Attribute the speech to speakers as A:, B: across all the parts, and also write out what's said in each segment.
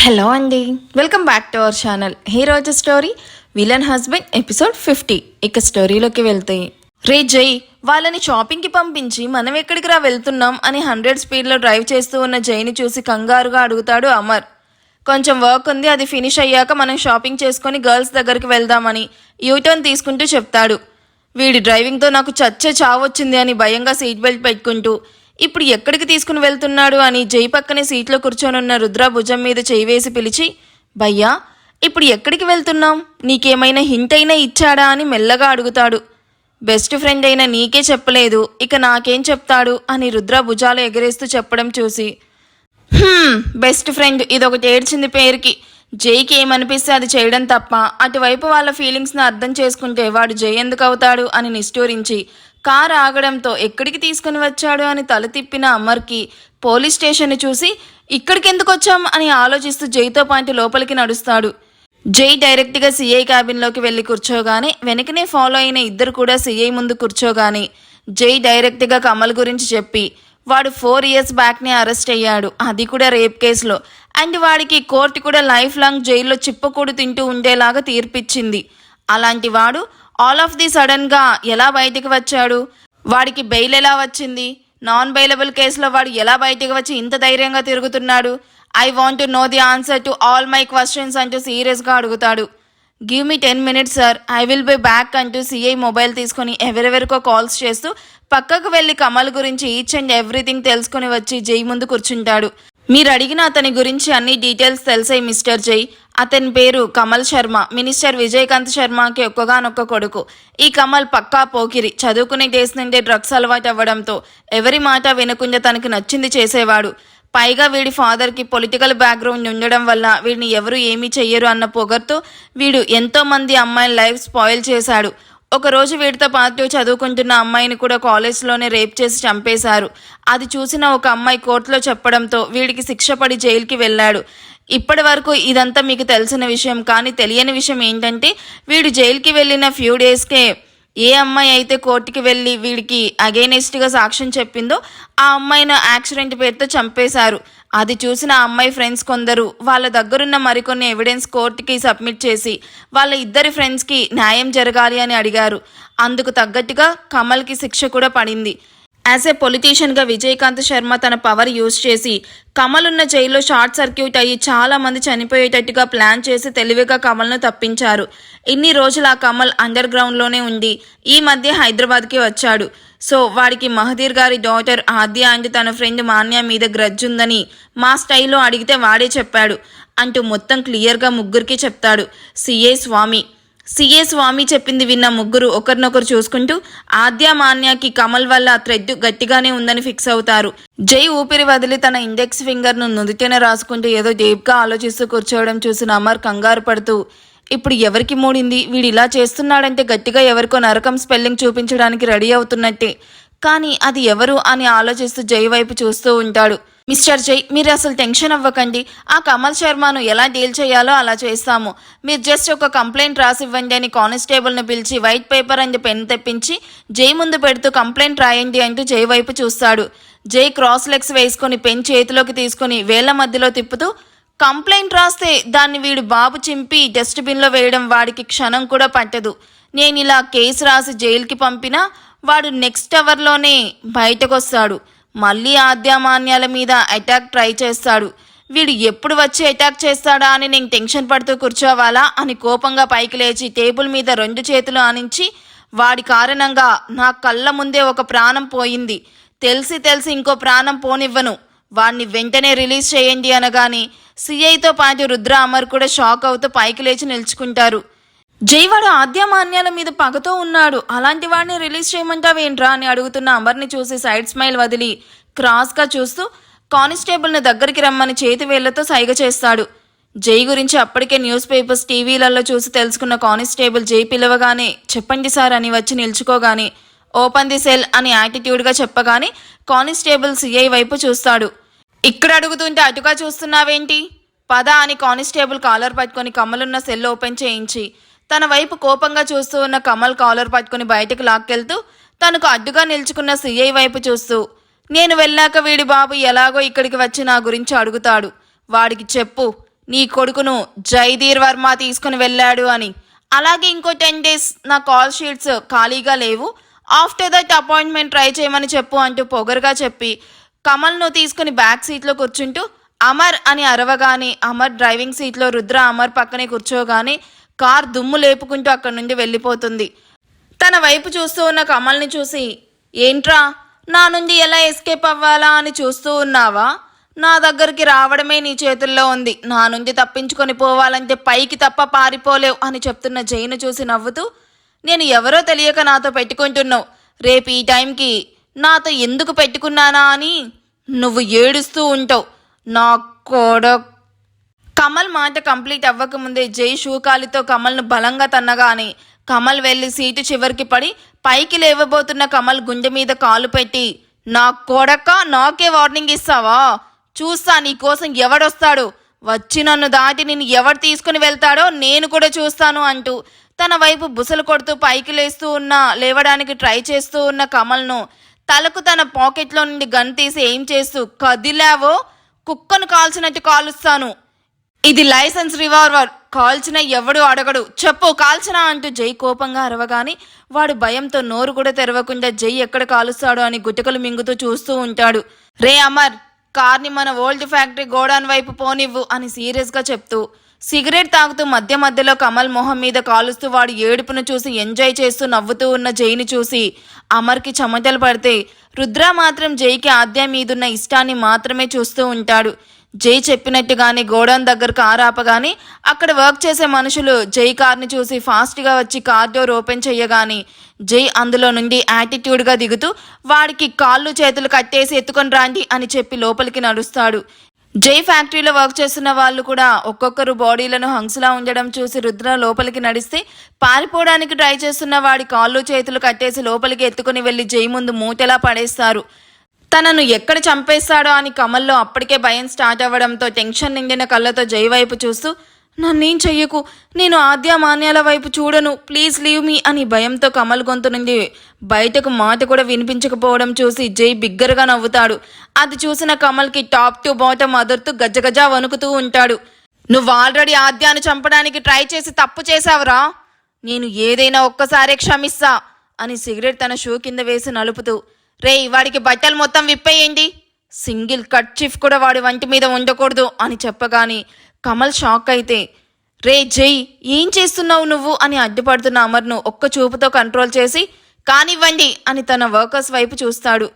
A: Hello అండి, welcome back to our channel. ఈ రోజు స్టోరీ విలన్ హస్బెండ్ ఎపిసోడ్ 50. ఇక స్టోరీలోకి వెళ్తాయి. రే జై, వాళ్ళని షాపింగ్కి పంపించి మనం ఎక్కడికి రా వెళ్తున్నాం అని 100 స్పీడ్లో డ్రైవ్ చేస్తూ ఉన్న జైని చూసి కంగారుగా అడుగుతాడు అమర్. కొంచెం వర్క్ ఉంది, అది ఫినిష్ అయ్యాక మనం షాపింగ్ చేసుకొని గర్ల్స్ దగ్గరికి వెళ్దామని యూటర్న్ తీసుకుంటూ చెప్తాడు. వీడి డ్రైవింగ్తో నాకు చచ్చే చావొచ్చింది అని భయంగా సీట్ బెల్ట్ పెట్టుకుంటూ ఇప్పుడు ఎక్కడికి తీసుకుని వెళ్తున్నాడు అని జై పక్కనే సీట్లో కూర్చొనున్న రుద్ర భుజం మీద చేయి వేసి పిలిచి, భయ్యా ఇప్పుడు ఎక్కడికి వెళ్తున్నాం, నీకేమైనా హింట్ అయినా ఇచ్చాడా అని మెల్లగా అడుగుతాడు. బెస్ట్ ఫ్రెండ్ అయినా నీకే చెప్పలేదు, ఇక నాకేం చెప్తాడు అని రుద్ర భుజాలు ఎగరేస్తూ చెప్పడం చూసి, బెస్ట్ ఫ్రెండ్ ఇదొకటి ఏడ్చింది పేరుకి. జైకి ఏమనిపిస్తే అది చేయడం తప్ప అటువైపు వాళ్ళ ఫీలింగ్స్ని అర్థం చేసుకుంటే వాడు జై ఎందుకు అవుతాడు అని నిష్ఠూరించి కారు ఆగడంతో ఎక్కడికి తీసుకుని వచ్చాడు అని తల తిప్పిన అమర్కి పోలీస్ స్టేషన్ చూసి ఇక్కడికి ఎందుకు వచ్చాం అని ఆలోచిస్తూ జైతో పాటు లోపలికి నడుస్తాడు. జై డైరెక్ట్గా సిఐ క్యాబిన్లోకి వెళ్ళి కూర్చోగానే వెనకనే ఫాలో అయిన ఇద్దరు కూడా సిఐ ముందు కూర్చోగానే జై డైరెక్ట్గా కమల్ గురించి చెప్పి వాడు 4 years బ్యాక్నే అరెస్ట్ అయ్యాడు, అది కూడా రేప్ కేసులో. అండ్ వాడికి కోర్టు కూడా లైఫ్ లాంగ్ జైల్లో చిప్పకూడు తింటూ ఉండేలాగా తీర్పిచ్చింది. అలాంటి వాడు ఆల్ ఆఫ్ ది సడన్గా ఎలా బయటికి వచ్చాడు, వాడికి బెయిల్ ఎలా వచ్చింది, నాన్ బెయిలబుల్ కేసులో వాడు ఎలా బయటికి వచ్చి ఇంత ధైర్యంగా తిరుగుతున్నాడు, I want to know the answer to all my questions అంటూ సీరియస్గా అడుగుతాడు. Give me 10 minutes sir, I will be back అంటూ సిఐ మొబైల్ తీసుకుని ఎవరెవరికో కాల్స్ చేస్తూ పక్కకు వెళ్ళి కమల్ గురించి ఈచ్ అండ్ ఎవ్రీథింగ్ తెలుసుకుని వచ్చి జై ముందు కూర్చుంటాడు. మీరు అడిగిన అతని గురించి అన్ని డీటెయిల్స్ తెలిసాయి మిస్టర్ జై. అతని పేరు కమల్ శర్మ, మినిస్టర్ విజయకాంత్ శర్మకి ఒక్కగానొక్క కొడుకు. ఈ కమల్ పక్కా పోకిరి, చదువుకునే డేస్ నుండే డ్రగ్స్ అలవాటు అవ్వడంతో ఎవరి మాట వినకుండా తనకు నచ్చింది చేసేవాడు. పైగా వీడి ఫాదర్కి పొలిటికల్ బ్యాక్గ్రౌండ్ ఉండడం వల్ల వీడిని ఎవరు ఏమీ చెయ్యరు అన్న పొగర్తో వీడు ఎంతోమంది అమ్మాయిల లైఫ్ స్పాయిల్ చేశాడు. ఒకరోజు వీడితో పాటు చదువుకుంటున్న అమ్మాయిని కూడా కాలేజ్లోనే రేప్ చేసి చంపేశారు. అది చూసిన ఒక అమ్మాయి కోర్టులో చెప్పడంతో వీడికి శిక్ష పడి జైలుకి వెళ్ళాడు. ఇప్పటి వరకు ఇదంతా మీకు తెలిసిన విషయం, కానీ తెలియని విషయం ఏంటంటే వీడు జైలుకి వెళ్ళిన ఫ్యూ డేస్కే ఏ అమ్మాయి అయితే కోర్టుకి వెళ్ళి వీడికి అగైనెస్ట్గా సాక్ష్యం చెప్పిందో ఆ అమ్మాయిని యాక్సిడెంట్ పేరుతో చంపేశారు. అది చూసిన ఆ అమ్మాయి ఫ్రెండ్స్ కొందరు వాళ్ళ దగ్గరున్న మరికొన్ని ఎవిడెన్స్ కోర్టుకి సబ్మిట్ చేసి వాళ్ళ ఇద్దరి ఫ్రెండ్స్కి న్యాయం జరగాలి అని అడిగారు. అందుకు తగ్గట్టుగా కమల్కి శిక్ష కూడా పడింది. యాజ్ ఏ పొలిటీషియన్గా విజయకాంత్ శర్మ తన పవర్ యూజ్ చేసి కమల్ ఉన్న జైల్లో షార్ట్ సర్క్యూట్ అయ్యి చాలామంది చనిపోయేటట్టుగా ప్లాన్ చేసి తెలివిగా కమల్ను తప్పించారు. ఇన్ని రోజులు ఆ కమల్ అండర్ గ్రౌండ్లోనే ఉండి ఈ మధ్య హైదరాబాద్కి వచ్చాడు. సో వాడికి మహదీర్ గారి డాటర్ ఆద్య అండ్ తన ఫ్రెండ్ మాన్య మీద గ్రడ్జ్ ఉందని మా స్టైల్లో అడిగితే వాడే చెప్పాడు అంటూ మొత్తం క్లియర్గా ముగ్గురికి చెప్తాడు. సిఏ స్వామి చెప్పింది విన్న ముగ్గురు ఒకరినొకరు చూసుకుంటూ ఆద్య మాన్యాకి కమల్ వల్ల థ్రెడ్ గట్టిగానే ఉందని ఫిక్స్ అవుతారు. జై ఊపిరి వదిలి తన ఇండెక్స్ ఫింగర్ను నుదుటిన రాసుకుంటూ ఏదో డీప్గా ఆలోచిస్తూ కూర్చోవడం చూసిన అమర్ కంగారు పడుతూ, ఇప్పుడు ఎవరికి మూడింది, వీడు ఇలా చేస్తున్నాడంటే గట్టిగా ఎవరికో నరకం స్పెల్లింగ్ చూపించడానికి రెడీ అవుతున్నట్టే, కానీ అది ఎవరు అని ఆలోచిస్తూ జై వైపు చూస్తూ ఉంటాడు. మిస్టర్ జై, మీరు అసలు టెన్షన్ అవ్వకండి, ఆ కమల్ శర్మను ఎలా డీల్ చేయాలో అలా చేస్తాము. మీరు జస్ట్ ఒక కంప్లైంట్ రాసివ్వండి అని కానిస్టేబుల్ని పిలిచి వైట్ పేపర్ అండ్ పెన్ తెప్పించి జై ముందు పెడుతూ కంప్లైంట్ రాయండి అంటూ జై వైపు చూస్తాడు. జై క్రాస్ లెగ్స్ వేసుకొని పెన్ చేతిలోకి తీసుకుని వేళ్ల మధ్యలో తిప్పుతూ, కంప్లైంట్ రాస్తే దాన్ని వీడు బాబు చింపి డస్ట్బిన్లో వేయడం వాడికి క్షణం కూడా పట్టదు. నేను ఇలా కేసు రాసి జైలుకి పంపినా వాడు నెక్స్ట్ అవర్లోనే బయటకొస్తాడు. మళ్ళీ ఆద్యమాన్యాల మీద అటాక్ ట్రై చేస్తాడు. వీడు ఎప్పుడు వచ్చి అటాక్ చేస్తాడా అని నేను టెన్షన్ పడుతూ కూర్చోవాలా అని కోపంగా పైకి లేచి టేబుల్ మీద 2 చేతులు ఆనించి, వాడి కారణంగా నా కళ్ళ ముందే ఒక ప్రాణం పోయింది, తెలిసి ఇంకో ప్రాణం పోనివ్వను, వాడిని వెంటనే రిలీజ్ చేయండి అనగానే సిఐతో పాటు రుద్ర అమర్ కూడా షాక్ అవుతూ పైకి లేచి నిల్చుకుంటారు. జైవాడు ఆద్యమాన్యాల మీద పగతో ఉన్నాడు, అలాంటి వాడిని రిలీజ్ చేయమంటావేంట్రా అని అడుగుతున్న అమర్ని చూసి సైడ్ స్మైల్ వదిలి క్రాస్గా చూస్తూ కానిస్టేబుల్ని దగ్గరికి రమ్మని చేతి వేళ్లతో సైగ చేస్తాడు. జై గురించి అప్పటికే న్యూస్ పేపర్స్ టీవీలలో చూసి తెలుసుకున్న కానిస్టేబుల్ జై పిలవగానే చెప్పండి సార్ అని వచ్చి నిల్చుకోగానే ఓపెన్ ది సెల్ అని యాటిట్యూడ్గా చెప్పగానే కానిస్టేబుల్ సిఐ వైపు చూస్తాడు. ఇక్కడ అడుగుతుంటే అటుగా చూస్తున్నావేంటి, పద అని కానిస్టేబుల్ కాలర్ పట్టుకొని కమలున్న సెల్ ఓపెన్ చేయించి తన వైపు కోపంగా చూస్తూ ఉన్న కమల్ కాలర్ పట్టుకుని బయటకు లాక్కెళ్తూ తనకు అడ్డుగా నిల్చుకున్న సిఐ వైపు చూస్తూ, నేను వెళ్ళాక వీడి బాబు ఎలాగో ఇక్కడికి వచ్చి నా గురించి అడుగుతాడు, వాడికి చెప్పు నీ కొడుకును జైధీర్ వర్మ తీసుకుని వెళ్ళాడు అని. అలాగే ఇంకో 10 days నా కాల్ షీట్స్ ఖాళీగా లేవు, ఆఫ్టర్ దట్ అపాయింట్మెంట్ ట్రై చేయమని చెప్పు అంటూ పొగరుగా చెప్పి కమల్ను తీసుకుని బ్యాక్ సీట్లో కూర్చుంటూ అమర్ అని అరవగానే అమర్ డ్రైవింగ్ సీట్లో, రుద్ర అమర్ పక్కనే కూర్చోగానే కార్ దుమ్ము లేపుకుంటూ అక్కడి నుండి వెళ్ళిపోతుంది. తన వైపు చూస్తూ ఉన్న కమల్ని చూసి, ఏంట్రా నా నుండి ఎలా ఎస్కేప్ అవ్వాలా అని చూస్తూ ఉన్నావా? నా దగ్గరికి రావడమే నీ చేతుల్లో ఉంది. నా నుండి తప్పించుకొని పోవాలంటే పైకి తప్ప పారిపోలేవు అని చెప్తున్న జైను చూసి నవ్వుతూ, నేను ఎవరో తెలియక నాతో పెట్టుకుంటున్నావు, రేపు ఈ టైంకి నాతో ఎందుకు పెట్టుకున్నానా అని నువ్వు ఏడుస్తూ ఉంటావు నా కొడుకు. కమల్ మాట కంప్లీట్ అవ్వకముందే జై షూకాలితో కమల్ను బలంగా తన్నగానే కమల్ వెళ్ళి సీటు చివరికి పడి పైకి లేవబోతున్న కమల్ గుండె మీద కాలు పెట్టి, నా కొడక నాకే వార్నింగ్ ఇస్తావా? చూస్తా నీ కోసం ఎవడొస్తాడు, వచ్చి నన్ను దాటి నిన్ను ఎవడు తీసుకుని వెళ్తాడో నేను కూడా చూస్తాను అంటూ తన వైపు బుసలు కొడుతూ పైకి లేవడానికి ట్రై చేస్తూ ఉన్న కమల్ను తలకు తన పాకెట్లో నుండి గన్ తీసి ఏం చేస్తూ, కదిలావో కుక్కను కాల్చినట్టు కాలుస్తాను, ఇది లైసెన్స్ రివాల్వర్, కాల్చిన ఎవడు అడగడు, చెప్పు కాల్చినా అంటూ జై కోపంగా అరవగానే వాడు భయంతో నోరు కూడా తెరవకుండా జై ఎక్కడ కాలుస్తాడో అని గుటకలు మింగుతూ చూస్తూ ఉంటాడు. రే అమర్, కార్ని మన ఓల్డ్ ఫ్యాక్టరీ గోడౌన్ వైపు పోనివ్వు అని సీరియస్గా చెప్తూ సిగరెట్ తాగుతూ మధ్య మధ్యలో కమల్ మొహం మీద కాలుస్తూ వాడు ఏడుపును చూసి ఎంజాయ్ చేస్తూ నవ్వుతూ ఉన్న జైని చూసి అమర్కి చెమటలు పడితే రుద్ర మాత్రం జైకి ఆద్య మీదున్న ఇష్టాన్ని మాత్రమే చూస్తూ ఉంటాడు. జై చెప్పినట్టుగానే గోడౌన్ దగ్గర కారు ఆపగానే అక్కడ వర్క్ చేసే మనుషులు జై కార్ని చూసి ఫాస్ట్గా వచ్చి కార్ డోర్ ఓపెన్ చేయగానే జై అందులో నుండి యాటిట్యూడ్గా దిగుతూ వాడికి కాళ్ళు చేతులు కట్టేసి ఎత్తుకొని రాండి అని చెప్పి లోపలికి నడుస్తాడు. జై ఫ్యాక్టరీలో వర్క్ చేస్తున్న వాళ్ళు కూడా ఒక్కొక్కరు బాడీలను హంసలా ఉండడం చూసి రుద్ర లోపలికి నడిస్తే పారిపోవడానికి ట్రై చేస్తున్న వాడి కాళ్ళు చేతులు కట్టేసి లోపలికి ఎత్తుకుని వెళ్ళి జై ముందు మూటలా పడేస్తారు. తనను ఎక్కడ చంపేస్తాడో అని కమల్లో అప్పటికే భయం స్టార్ట్ అవ్వడంతో టెన్షన్ నిండిన కళ్ళతో జై వైపు చూస్తూ, నన్నేం చెయ్యకు, నేను ఆద్య మాన్యాల వైపు చూడను, ప్లీజ్ లీవ్ మీ అని భయంతో కమల్ గొంతు నుండి బయటకు మాట కూడా వినిపించకపోవడం చూసి జై బిగ్గరగా నవ్వుతాడు. అది చూసిన కమల్కి టాప్ టు బాటమ్ అదురుతూ గజగజా వణుకుతూ ఉంటాడు. నువ్వు ఆల్రెడీ ఆద్యాను చంపడానికి ట్రై చేసి తప్పు చేశావురా, నేను ఏదైనా ఒక్కసారే క్షమిస్తా అని సిగరెట్ తన షూ కింద వేసి నలుపుతూ, రేయ్ వాడికి బట్టలు మొత్తం విప్పేయండి, సింగిల్ కట్ చిఫ్ కూడా వాడి వంటి మీద ఉండకూడదు అని చెప్పగానే కమల్ షాక్ అయితే, రే జై ఏం చేస్తున్నావు నువ్వు అని అడ్డుపడుతున్న అమర్ను ఒక్క చూపుతో కంట్రోల్ చేసి కానివ్వండి అని తన వర్కర్స్ వైపు చూస్తాడు.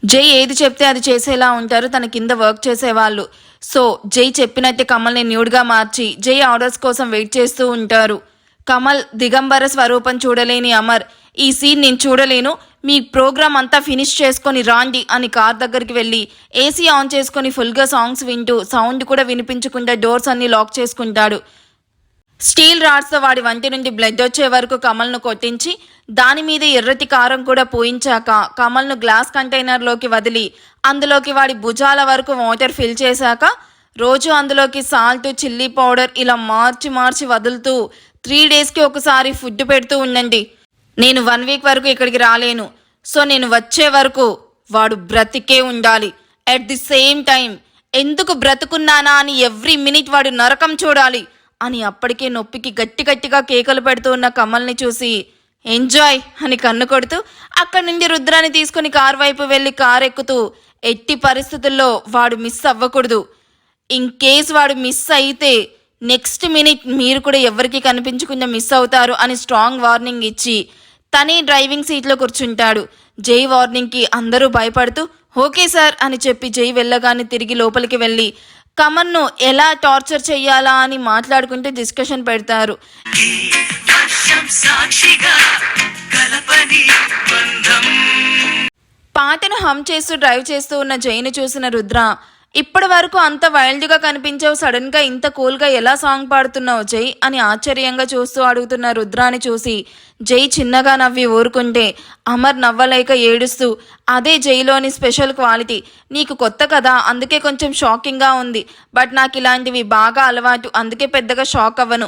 A: జై ఏది చెప్తే అది చేసేలా ఉంటారు తన కింద వర్క్ చేసేవాళ్ళు. సో జై చెప్పినట్టే కమల్ని న్యూడ్గా మార్చి జై ఆర్డర్స్ కోసం వెయిట్ చేస్తూ ఉంటారు. కమల్ దిగంబర స్వరూపం చూడలేని అమర్, ఈ సీన్ నేను చూడలేను, మీ ప్రోగ్రామ్ అంతా ఫినిష్ చేసుకొని రాండి అని కార్ దగ్గరికి వెళ్ళి ఏసీ ఆన్ చేసుకొని ఫుల్గా సాంగ్స్ వింటూ సౌండ్ కూడా వినిపించకుండా డోర్స్ అన్ని లాక్ చేసుకుంటాడు. స్టీల్ రాడ్స్తో వాడి వంటి నుండి బ్లడ్ వచ్చే వరకు కమల్ను కొట్టించి దాని మీద ఎర్రటి కారం కూడా పోయించాక కమల్ను గ్లాస్ కంటైనర్లోకి వదిలి అందులోకి వాడి భుజాల వరకు వాటర్ ఫిల్ చేశాక రోజు అందులోకి సాల్ట్, చిల్లీ పౌడర్ ఇలా మార్చి మార్చి వదులుతూ 3 daysకి ఒకసారి ఫుడ్ పెడుతూ ఉండండి. నేను 1 week వరకు ఇక్కడికి రాలేను, సో నేను వచ్చే వరకు వాడు బ్రతికే ఉండాలి. ఎట్ ది సేమ్ టైం ఎందుకు బ్రతుకున్నానా అని ఎవ్రీ మినిట్ వాడు నరకం చూడాలి అని అప్పటికే నొప్పికి గట్టి గట్టిగా కేకలు పెడుతూ ఉన్న కమల్ని చూసి ఎంజాయ్ అని కన్ను కొడుతూ అక్కడి నుండి రుద్రాన్ని తీసుకుని కార్ వైపు వెళ్ళి కార్ ఎక్కుతూ ఎట్టి పరిస్థితుల్లో వాడు మిస్ అవ్వకూడదు, ఇన్ కేస్ వాడు మిస్ అయితే నెక్స్ట్ మినిట్ మీరు కూడా ఎవరికి కనిపించకుండా మిస్ అవుతారు అని స్ట్రాంగ్ వార్నింగ్ ఇచ్చి తనే డ్రైవింగ్ సీట్లో కూర్చుంటాడు. జై వార్నింగ్కి అందరూ భయపడుతూ ఓకే సార్ అని చెప్పి జై వెళ్ళగానే తిరిగి లోపలికి వెళ్ళి కమల్ను ఎలా టార్చర్ చెయ్యాలా అని మాట్లాడుకుంటూ డిస్కషన్ పెడతారు. పాటను హమ్ చేస్తూ డ్రైవ్ చేస్తూ ఉన్న జైని చూసిన రుద్ర, ఇప్పటి వరకు అంత వైల్డ్గా కనిపించావు, సడన్గా ఇంత కూల్గా ఎలా సాంగ్ పాడుతున్నావు జై అని ఆశ్చర్యంగా చూస్తూ అడుగుతున్న రుద్రాని చూసి జై చిన్నగా నవ్వి ఊరుకుంటే అమర్ నవ్వలేక ఏడుస్తూ, అదే జైలోని స్పెషల్ క్వాలిటీ, నీకు కొత్త కదా అందుకే కొంచెం షాకింగ్గా ఉంది, బట్ నాకు ఇలాంటివి బాగా అలవాటు అందుకే పెద్దగా షాక్ అవ్వను.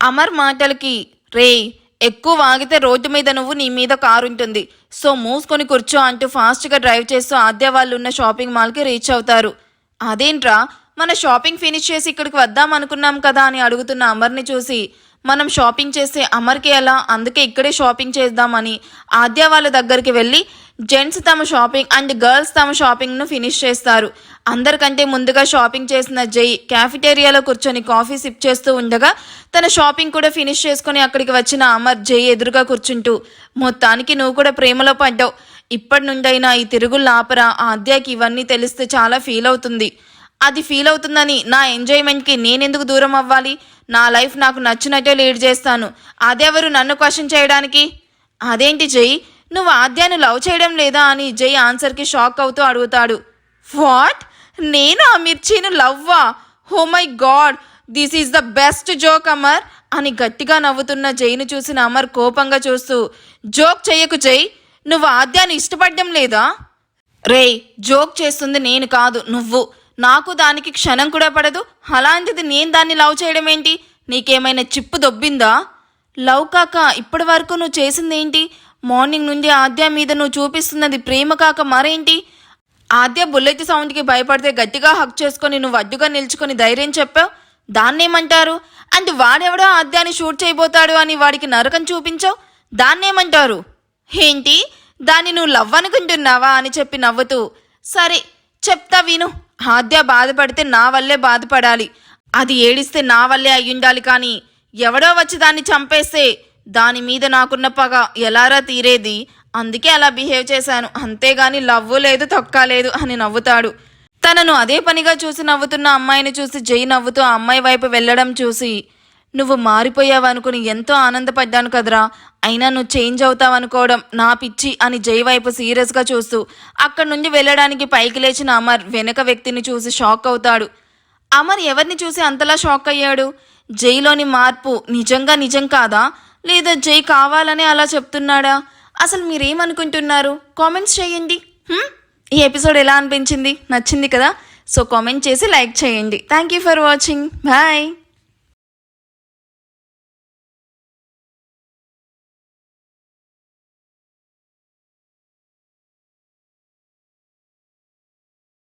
A: అమర్ మాటలకి రే ఎక్కువ వాగితే రోడ్డు మీద నువ్వు, నీ మీద కారు ఉంటుంది, సో మూసుకొని కూర్చో అంటూ ఫాస్ట్గా డ్రైవ్ చేస్తూ ఆద్య వాళ్ళు ఉన్న షాపింగ్ మాల్కి రీచ్ అవుతారు. అదేంట్రా మన షాపింగ్ ఫినిష్ చేసి ఇక్కడికి వద్దాం అనుకున్నాం కదా అని అడుగుతున్న అమర్ని చూసి, మనం షాపింగ్ చేస్తే అమర్కి ఎలా, అందుకే ఇక్కడే షాపింగ్ చేద్దామని ఆద్య వాళ్ళ దగ్గరికి వెళ్ళి జెంట్స్ తమ షాపింగ్ అండ్ గర్ల్స్ తమ షాపింగ్ను ఫినిష్ చేస్తారు. అందరికంటే ముందుగా షాపింగ్ చేసిన జై క్యాఫిటేరియాలో కూర్చొని కాఫీ సిప్ చేస్తూ ఉండగా తన షాపింగ్ కూడా ఫినిష్ చేసుకుని అక్కడికి వచ్చిన అమర్ జై ఎదురుగా కూర్చుంటూ, మొత్తానికి నువ్వు కూడా ప్రేమలో పడ్డావు, ఇప్పటి నుండైనా ఈ తిరుగుళ్ళు ఆపరా, ఆద్యకి ఇవన్నీ తెలిస్తే చాలా ఫీల్ అవుతుంది. అది ఫీల్ అవుతుందని నా ఎంజాయ్మెంట్కి నేనెందుకు దూరం అవ్వాలి, నా లైఫ్ నాకు నచ్చినట్టే లీడ్ చేస్తాను, అదెవరు నన్ను క్వశ్చన్ చేయడానికి. అదేంటి జై, నువ్వు ఆద్యాను లవ్ చేయడం లేదా అని జై ఆన్సర్కి షాక్ అవుతూ అడుగుతాడు. వాట్, నేను ఆ మిర్చిను లవ్వా? Oh my god, this is the best joke Amar అని గట్టిగా నవ్వుతున్న జైను చూసిన అమర్ కోపంగా చూస్తూ, జోక్ చెయ్యకు జై, నువ్వు ఆద్యాను ఇష్టపడడం లేదా? రేయ్, జోక్ చేస్తుంది నేను కాదు నువ్వు, నాకు దానికి క్షణం కూడా పడదు, అలాంటిది నేను దాన్ని లవ్ చేయడం ఏంటి, నీకేమైనా చిప్పు దొబ్బిందా? లవ్ కాక ఇప్పటి వరకు నువ్వు చేసిందేంటి? మార్నింగ్ నుండి ఆద్య మీద నువ్వు చూపిస్తున్నది ప్రేమ కాక మరేంటి? ఆద్య బుల్లెట్ సౌండ్కి భయపడితే గట్టిగా హక్ చేసుకొని నువ్వు అడ్డుగా నిల్చుకొని ధైర్యం చెప్పావు, దాన్నేమంటారు? అండ్ వాడెవడో ఆద్యాన్ని షూట్ చేయబోతాడు అని వాడికి నరకం చూపించావు, దాన్నేమంటారు? ఏంటి, దాన్ని నువ్వు లవ్ అనుకుంటున్నావా అని చెప్పి నవ్వుతూ, సరే చెప్తా విను, ఆద్య బాధపడితే నా వల్లే బాధపడాలి, అది ఏడిస్తే నా వల్లే అయ్యుండాలి, కానీ ఎవడో వచ్చి దాన్ని చంపేస్తే దాని మీద నాకున్న పగ ఎలారా తీరేది, అందుకే అలా బిహేవ్ చేశాను, అంతేగాని లవ్వు లేదు తొక్క లేదు అని నవ్వుతాడు. తనను అదే పనిగా చూసి నవ్వుతున్న అమ్మాయిని చూసి జై నవ్వుతూ ఆ అమ్మాయి వైపు వెళ్ళడం చూసి, నువ్వు మారిపోయావనుకుని ఎంతో ఆనందపడ్డాను కదరా, అయినా నువ్వు చేంజ్ అవుతావనుకోవడం నా పిచ్చి అని జై వైపు సీరియస్గా చూస్తూ అక్కడి నుండి వెళ్ళడానికి పైకి లేచిన అమర్ వెనక వ్యక్తిని చూసి షాక్ అవుతాడు. అమర్ ఎవరిని చూసి అంతలా షాక్ అయ్యాడు? జైలోని మార్పు నిజంగా నిజం కాదా, లేదా జై కావాలనే అలా చెప్తున్నాడా? అసలు మీరేమనుకుంటున్నారు? కామెంట్స్ చేయండి. ఈ ఎపిసోడ్ ఎలా అనిపించింది? నచ్చింది కదా? సో కామెంట్ చేసి లైక్ చేయండి. Thank you for watching. Bye.